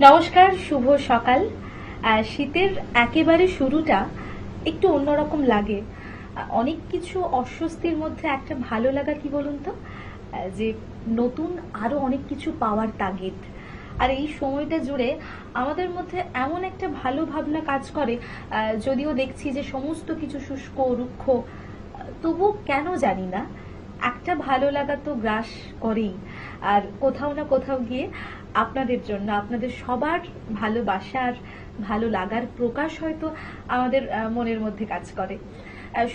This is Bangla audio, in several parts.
নমস্কার, শুভ সকাল। শীতের একেবারে শুরুটা একটু অন্যরকম লাগে। অনেক কিছু অস্বস্তির মধ্যে একটা ভালো লাগা কি বলুন তো, যে নতুন আরো অনেক কিছু পাওয়ার তাগিদ। আর এই সময়টা জুড়ে আমাদের মধ্যে এমন একটা ভালো ভাবনা কাজ করে, যদিও দেখছি যে সমস্ত কিছু শুষ্ক রুক্ষ, তবু কেন জানি না একটা ভালো লাগা তো গ্রাস করেই। আর কোথাও না কোথাও গিয়ে আপনাদের জন্য, আপনাদের সবার ভালোবাসার ভালো লাগার প্রকাশ হয়তো আমাদের মনের মধ্যে কাজ করে।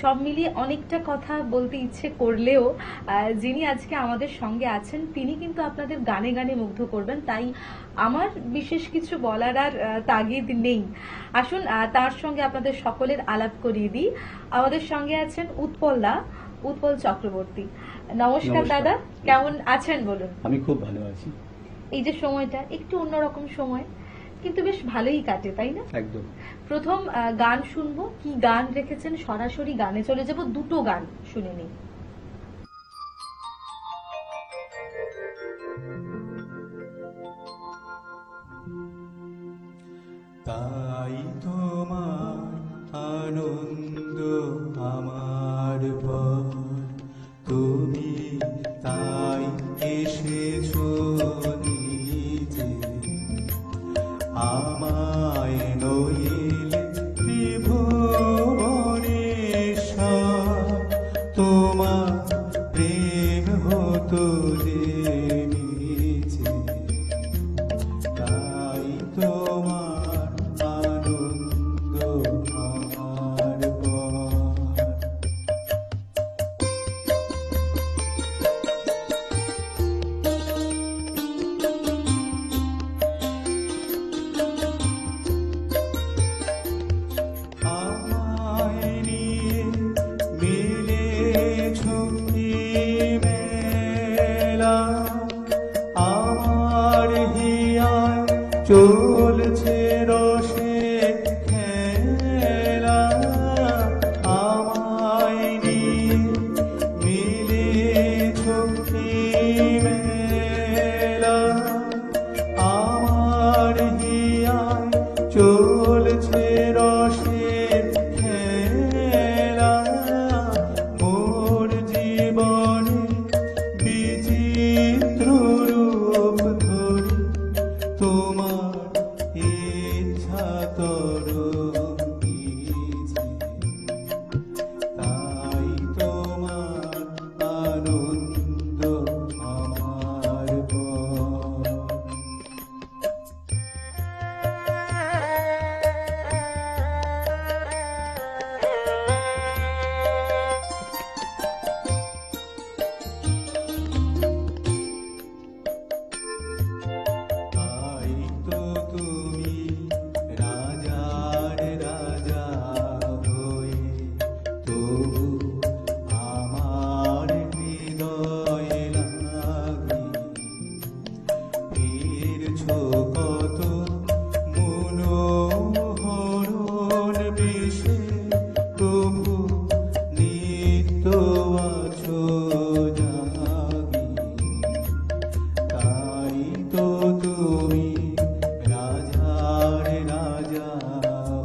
সব মিলিয়ে অনেকটা কথা বলতে ইচ্ছে করলেও যিনি আজকে আমাদের সঙ্গে আছেন তিনি কিন্তু আপনাদের গানে গানে মুগ্ধ করবেন, তাই আমার বিশেষ কিছু বলার আর তাগিদ নেই। আসুন তার সঙ্গে আপনাদের সকলের আলাপ করিয়ে দিই। আমাদের সঙ্গে আছেন উৎপল চক্রবর্তী। নমস্কার দাদা, কেমন আছেন বলুন? আমি খুব ভালো আছি। এই যে সময়টা একটু অন্যরকম সময়, কিন্তু বেশ ভালোই কাটে, তাই না? একদম। প্রথম গান শুনবো, কি গান রেখেছেন? সরাসরি গানে চলে যাব, দুটো গান শুনে নিই। তাই তোমার আনন্দ আমার পর, তুমি তাই এসেছো নিজে, আমায় নইলে ত্রিভুবনেশ্বর, তোমার প্রেম হতো যে নিচে, তাই তোমার আনন্দ আমার পর। আমায় নিয়ে মিলেছো কি মেলা, আমার হিয়ায় চলছে রসে খেলা, আমায় নিয়ে মিলেছো কি মেলা, আমার হিয়ায় চলছে রসের খেলা, মোর জীবনে বিচিত্র রূপ ধরি, তোমার ইচ্ছা তরঙ্গিছে, তাই তোমার আনন্দ আমার পর। তাই তো তুমি রাজার রাজা হয়ে, তবু আমার হৃদয়ে লাগি, ফিরছো কত মনোহরণ বিষে, প্রভু নিত্য আছো জাগি, তাই তো তুমি রাজার রাজা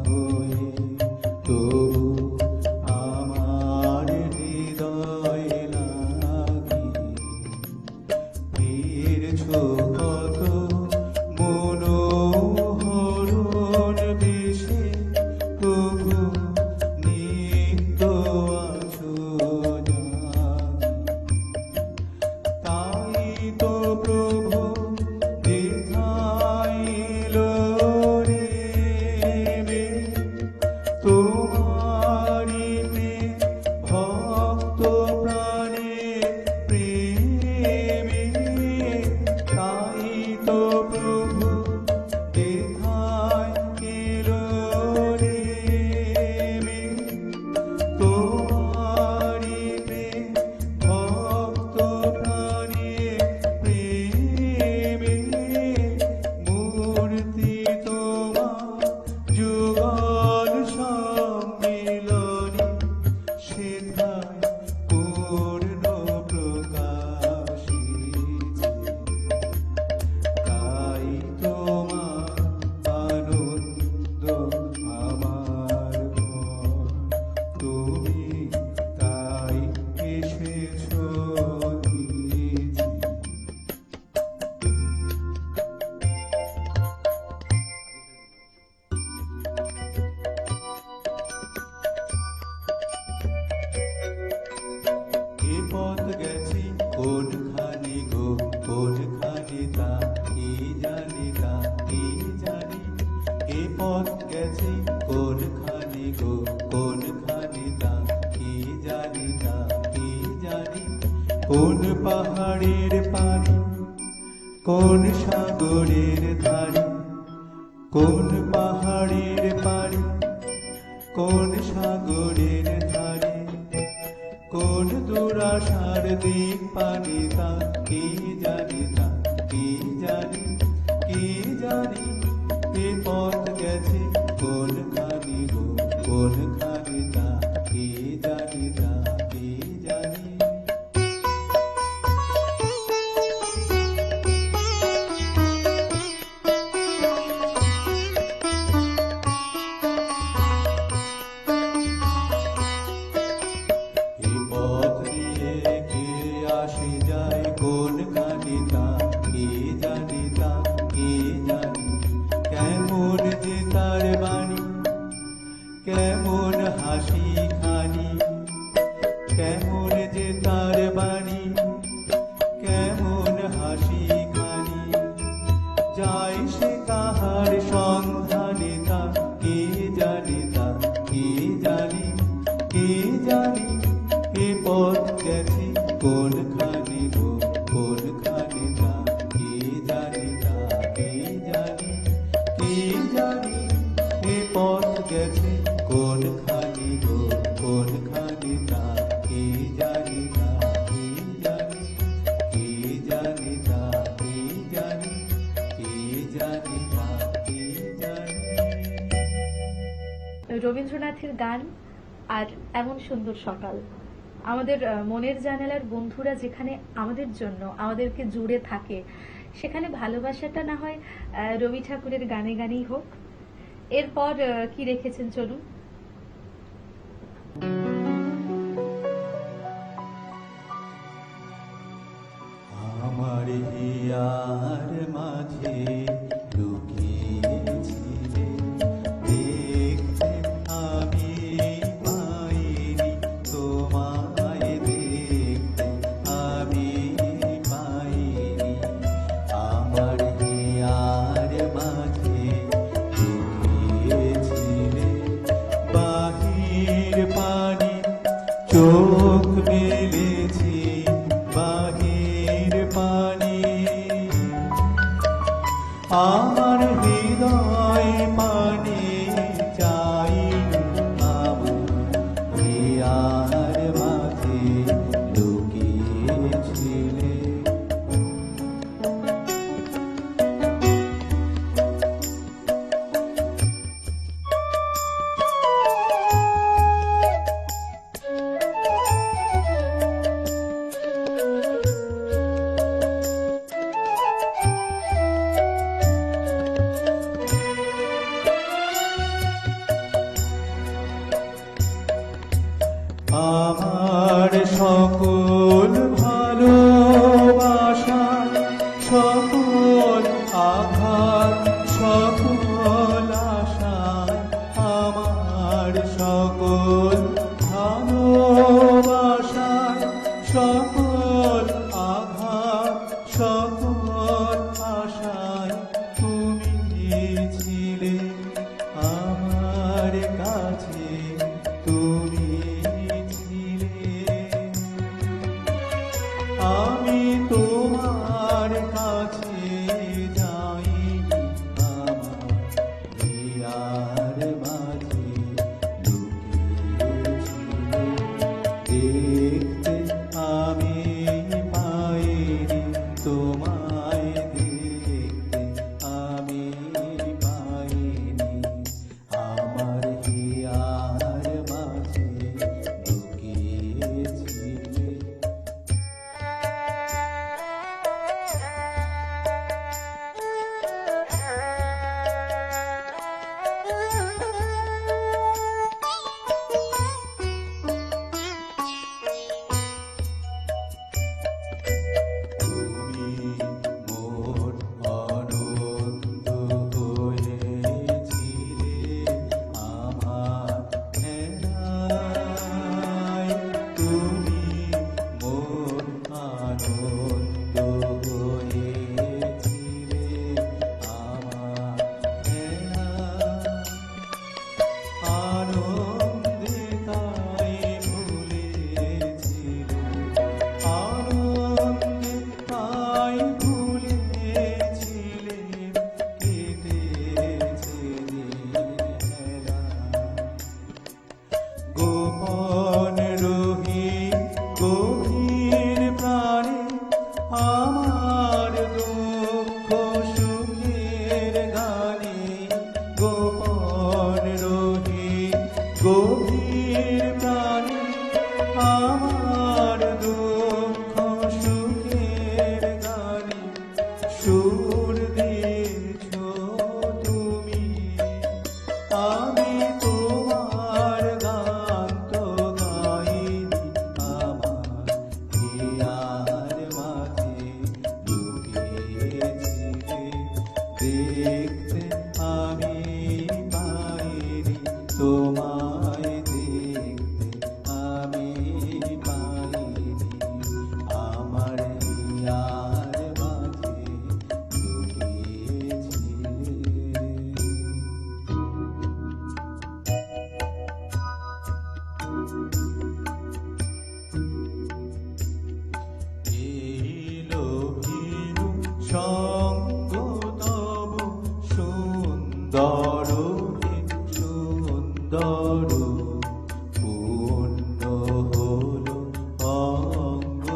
হয়ে, তবু আমার হৃদয়ে লাগি, ফিরছো কত মনোহরণ বিষে, প্রভু নিত্য আছো জাগি, তাই তো প্রভু দেখাইল রে মে, তোমারি প্রেম ভক্ত প্রাণে প্রেমে, তাই তো প্রভু দেখাইল রে মে, তোমারি প্রেম ভক্ত প্রাণে প্রেমে, মূর্তি তোমার যুগল সম্মিলনে, সেথায় পূর্ণ প্রকাশিছে, তাই তোমার কোন পাহাড়ের পানি, কোন সাগরের ধারে, কোন পাহাড়ের পানি, কোন সাগরের ধারে, কোন দুরাশার দিক পানি তা কে জানি, তা কে জানি, কে জানি এ পথ গেছে কোনখানি গো, কোনখানি তা কে জানি, তা কে জানি। এই পথ দিয়ে কে আসে যায় কোনখানি তা কে জানি, তা কে জানি। কেমন যে তার বাণী, কেমন হাসি খানি, কেমন যে তার বাণী, কেমন হাসি খানি। যায় সে কাহার সন্ধানে তা কে জানি, তা কে জানি, কে জানি এ পথ গেছে কোনখানি গো, কোনখানি তা কে জানি, তা কে জানি, কে জানি এ পথ গেছে কোনখানি গো, কোনখানি তা কে জানি, তা কে জানি, কে জানি, তা কে জানি, কে জানি, তা কে জানি। রবীন্দ্রনাথের গান আর এমন সুন্দর সকাল। আমাদের মনের জানালার বন্ধুরা যেখানে আমাদের জন্য আমাদেরকে জুড়ে থাকে, সেখানে ভালোবাসাটা না হয় রবি ঠাকুরের গানে গানেই হোক। এরপর কি রেখেছেন চলুন। আমার হিয়ার মাঝে লুকিয়েছিলে, দেখতে আমি পাইনি তোমায়, দেখতে আমি পাইনি। আমার হিয়ার মাঝে লুকিয়েছিলে, বাহির পানি চোখ মেলেছি, বাহির পানি। আমার হৃদয় পানি চাই, আমার হিয়ার মাঝে লুকিয়েছিলে। আমার সকল ভালোবাসা, সকল আঘাত, সকল আশা, আমার সকল ভালোবাসা, সকল আঘাত, সকল আশায় তুমি ছিলে আমার কাছে, তুমি আমি তোমার কাছে যাই, আমার হিয়ার মাঝে লুকিয়েছিলে। গভীর প্রাণে আমার দুঃখ সুখের গানে সুর দিয়েছ তুমি। আমি তোমার গান তো গাইনি, আমার হিয়ার মাঝে লুকিয়েছিলে দেখতে আমি পাইনি, তোমায় দেখতে আমি পাইনি, আমার হিয়ার মাঝে লুকিয়েছিলে। এলো ভিনু সঙ্গ তব সুন্দর হে সুন্দর, পূর্ণ হলো অঙ্গ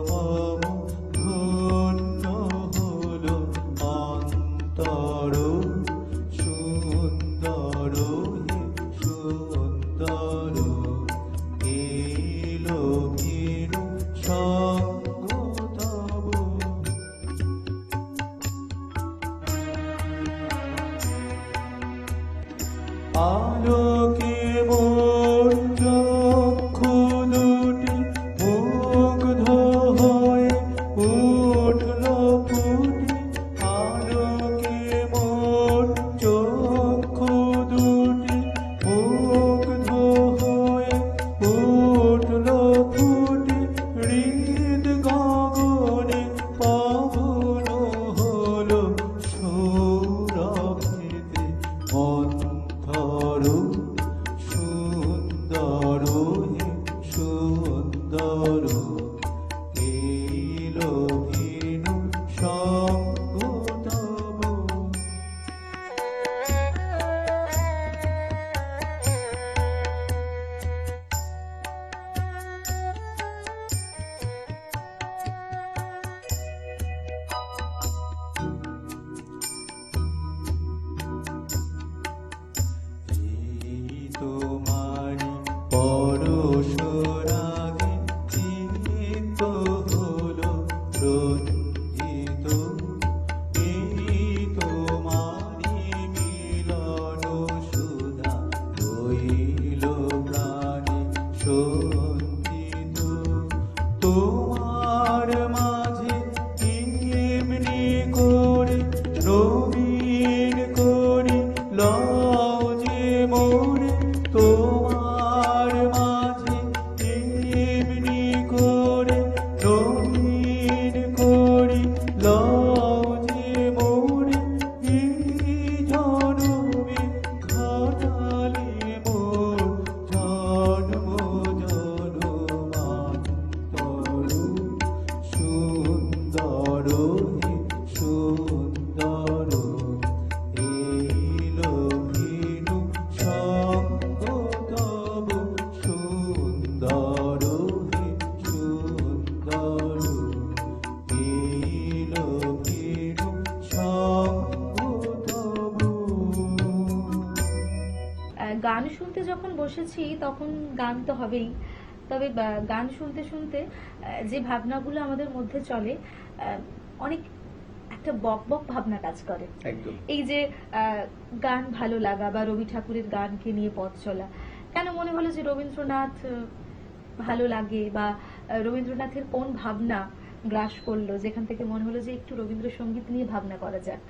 মম, ধন্য হলো অন্তর, সুন্দর হে সুন্দর, এলো ভিনু সঙ্গ তব। আলোকে মোর চক্ষু দুটি মুগ্ধ হয়ে উঠল ফুটে, আলোকে মোর চক্ষু দুটি মুগ্ধ হয়ে উঠল ফুটে, হৃদ গগনে পবন হলো সৌরভেতে মন্থর, সুন্দর হে সুন্দর, এলো ভিনু সঙ্গ তব। এই তোমারি পরশ রাগে চিত্ত হলো রঞ্জিত, এই তোমারি মিলন সুধা রইল প্রাণে সঞ্চিত, তোমার মাঝে এমনি করে নবীন করি লও যে মোরে, তোমার মাঝে এমনি করে নবীন করি লও যে মোরে, এই জনমে ঘটালে মোর জন্ম জন্মান্তর, সুন্দর হে সুন্দর, এলো ভিনু সঙ্গ তব, সুন্দর হে সুন্দর, এলো ভিনু সঙ্গ তব। গান শুনতে যখন বসেছি তখন গান তো হবেই, তবে গান শুনতে শুনতে যে ভাবনাগুলো আমাদের মধ্যে চলে, অনেক একটা বক বক ভাবনা কাজ করে। একদম এই যে গান ভালো লাগা বা রবি ঠাকুরের গানকে নিয়ে পথ চলা, কেন মনে হলো যে রবীন্দ্রনাথ ভালো লাগে, বা রবীন্দ্রনাথের কোন ভাবনা গ্রাস করলো যেখান থেকে মনে হলো যে একটু রবীন্দ্রসঙ্গীত নিয়ে ভাবনা করা যাক?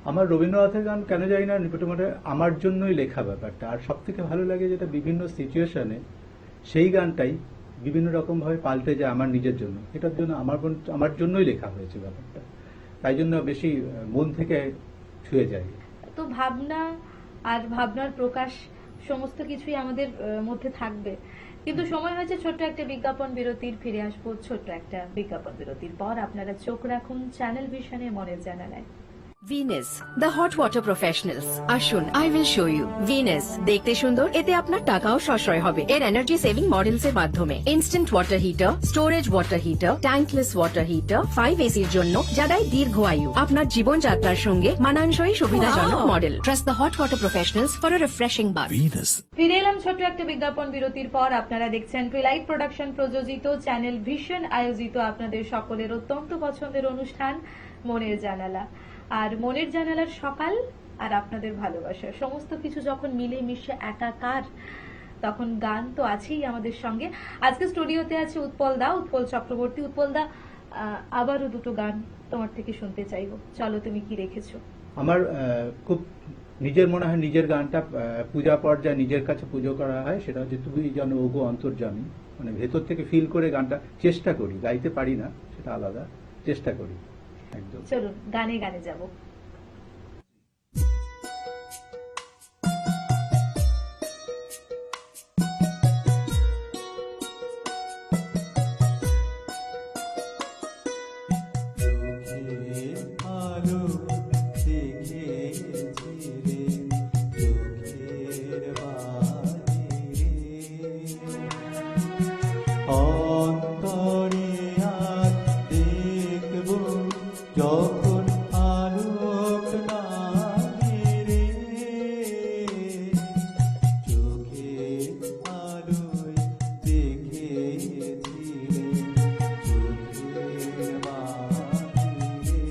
আমার রবীন্দ্রনাথের গান কেন জানি না মোটামুটি আমার জন্যই লেখা ব্যাপারটা, আর সব থেকে ভালো লাগে যেটা বিভিন্ন সিচুয়েশনে সেই গানটাই বিভিন্ন রকম ভাবে পাল্টে যায় আমার নিজের জন্য, এটার জন্য আমার জন্যই লেখা হয়েছে ব্যাপারটা, তাই জন্য বেশি মন থেকে ছুঁয়ে যায়। তো ভাবনা আর ভাবনার প্রকাশ সমস্ত কিছুই আমাদের মধ্যে থাকবে, কিন্তু সময় হয়েছে ছোট্ট একটা বিজ্ঞাপন বিরতির। ফিরে আসবো ছোট্ট একটা বিজ্ঞাপন বিরতির পর। আপনারা চোখ রাখুন চ্যানেল ভিশনে, মনের জানালায়। Venus the hot water professionals. আসুন, I will show you. Venus দেখতে সুন্দর, এতে আপনার টাকাও সাশ্রয় হবে। এর এনার্জি সেভিং মডেলস এর মাধ্যমে instant water heater, storage water heater, tankless water heater, 5 এসির জন্য, যা দেয় দীর্ঘ আয়ু। আপনার জীবনযাত্রার সঙ্গে মানানসই সুবিধাজনক model. Trust the hot water professionals for a refreshing bath. ফিরে এলাম ছোট্ট একটা বিজ্ঞাপন বিরতির পর। আপনারা দেখছেন টুইলাইট প্রোডাকশন প্রযোজিত, চ্যানেল ভিশন আয়োজিত আপনাদের সকলের অত্যন্ত পছন্দের অনুষ্ঠান মনের জানালা। আর মনের জানালার সকাল আর আপনাদের ভালোবাসা সমস্ত কিছু যখন মিলে মিশে একাকার, তখন গান তো আছেই আমাদের সঙ্গে। আজকে স্টুডিওতে আছে উৎপল চক্রবর্তী। উৎপল দা, আবারও দুটো গান তোমার থেকে শুনতে চাইবো। চলো, তুমি কি রেখেছো? আমার খুব নিজের মনে হয় নিজের গানটা পূজা পর্যায়ে নিজের কাছে পুজো করা হয়, সেটা হচ্ছে তুই যেন ওগো অন্তর্যামী। মানে ভেতর থেকে ফিল করে গানটা চেষ্টা করি, গাইতে পারি না সেটা আলাদা, চেষ্টা করি একদম। চলুন গানে গানে যাবো। চোখের আলো দেখেছি রে, চোখের বাহিরে অন্তরে আজ দেখব যখন আলোক নাহি রে, চোখের আলোয় দেখেছি রে, চোখের বাহিরে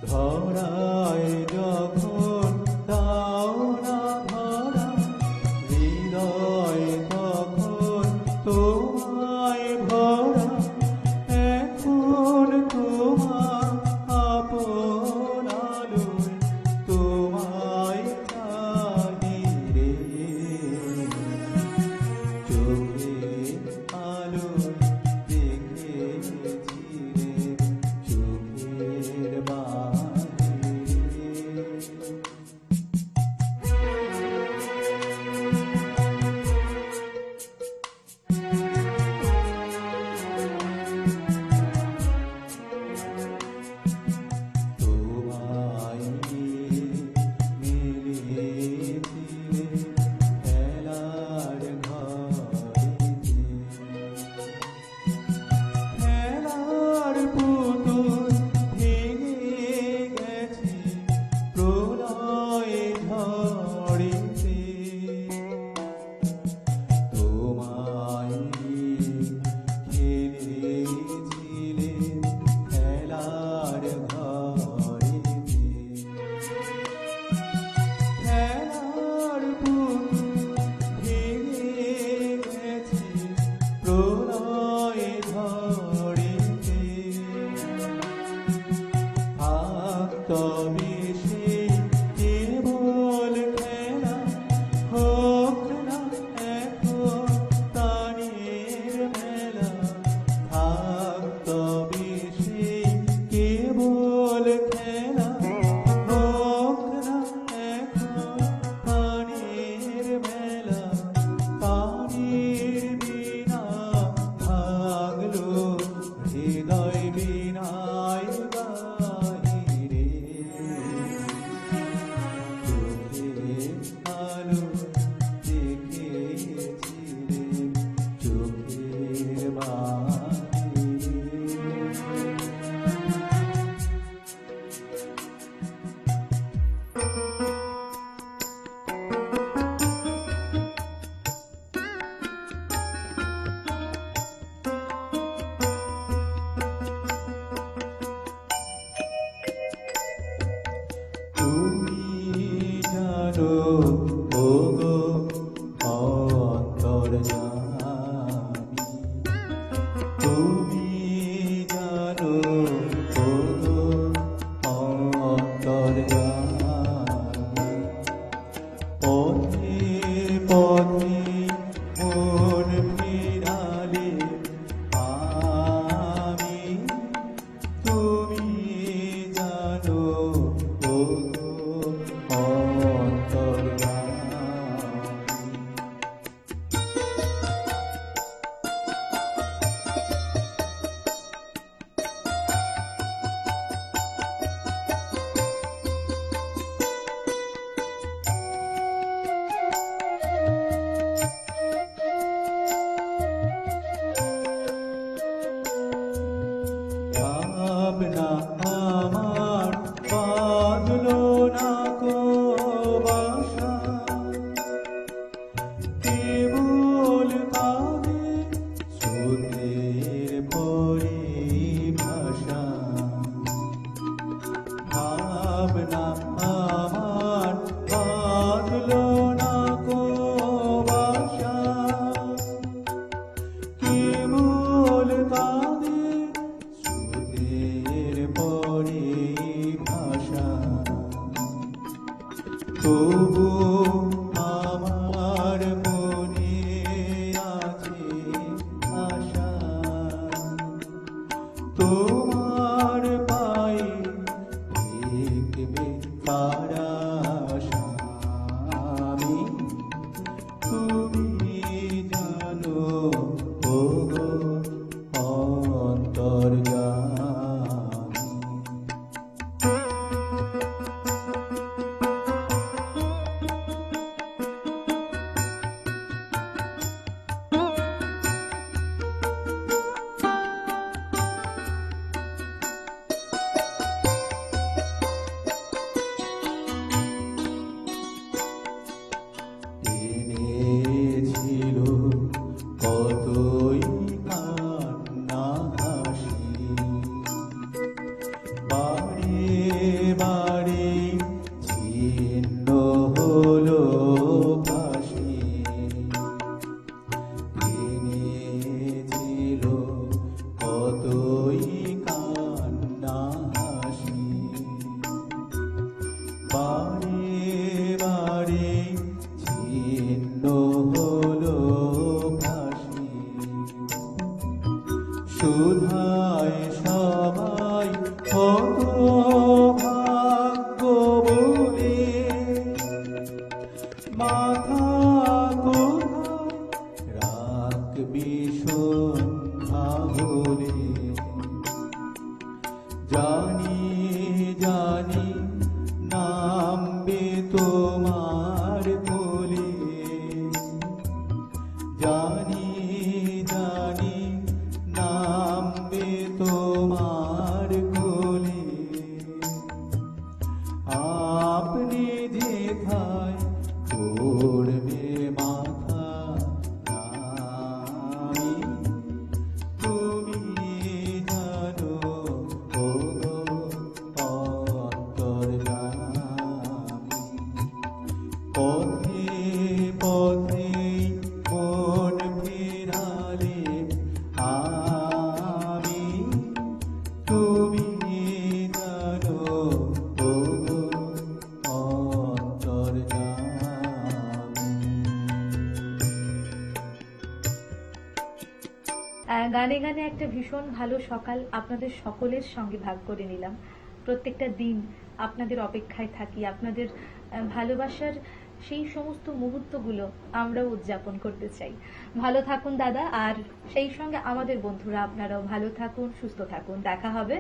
ধরায় যখন দাও না ধরা, হৃদয় তখন তোমায় ভরা, এখন তোমার আপন আলোয় তোমায় চাহি রে, চোখের আলোয় দেখেছি রে, চোখের বাহিরে তোমায় মিলেছিলে খেলার ঘরেতে, খেলার পুতুল ভেঙে গেছে প্রলয়ে ঝড়েতে, তোমায় খেলেছিলে খেলার ঘরেতে, খেলার পুতুল ভেঙে গেছে প্রলয়ে ঝড়েতে, তবে সেই কেবল খেলা হোক না এখন প্রাণের মেলা, তবে সেই কেবল খেলা হোক না এখন প্রাণের মেলা, প্রাণের বিনা ভাগলো হৃদয় বিনায় বাহিরে, চোখের আলো দেখেছি রে, চোখের বাহিরে তুমি জানো ওগো অন্তর্যামী, তুমি জানো ওগো অন্তর্যামী, পথে পথে মন ফিরালে আমি, তুমি জানো ওগো সুদের পরে ভাষা ভাবনা আমার বাঁধলো না কো বাসা কেবল তাদের সুদের পরে ভাষা তবু আমার মনে আছে আশা তোমার পায়ে দেখবে তারা স্বামী তুমি জানো ওগো অন্তর্যামী এনেছিল কতই কান্না হাসি বারে বারে ছিন্ন হলো ফাঁসি এনেছিল কতই কান্না হাসি বারে বারে ছিন্ন হলো ফাঁসি সুধায় সবাই কত ভাগ্য বলে মাথা কোথায় রাখবি সন্ধ্যা হলে জানি জানি নামবে তোমার কোলে জানি জানি নামবে তোমার কোলে আপনি যেথায় করবে মাথা নামি তুমি জানো ওগো অন্তর্যামী পথে পথে মন ফেরালে আমি তুমি জানো ওগো অন্তর্যামী গানে গানে একটা ভীষণ ভালো সকাল আপনাদের সকলের সঙ্গে ভাগ করে নিলাম। প্রত্যেকটা দিন আপনাদের অপেক্ষায় থাকি, আপনাদের ভালোবাসার সেই সমস্ত মুহূর্তগুলো আমরাও উদযাপন করতে চাই। ভালো থাকুন দাদা, আর সেই সঙ্গে আমাদের বন্ধুরা আপনারাও ভালো থাকুন, সুস্থ থাকুন। দেখা হবে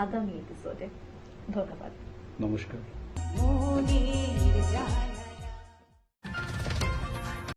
আগামী এপিসোডে। ধন্যবাদ। নমস্কার। মনের জাল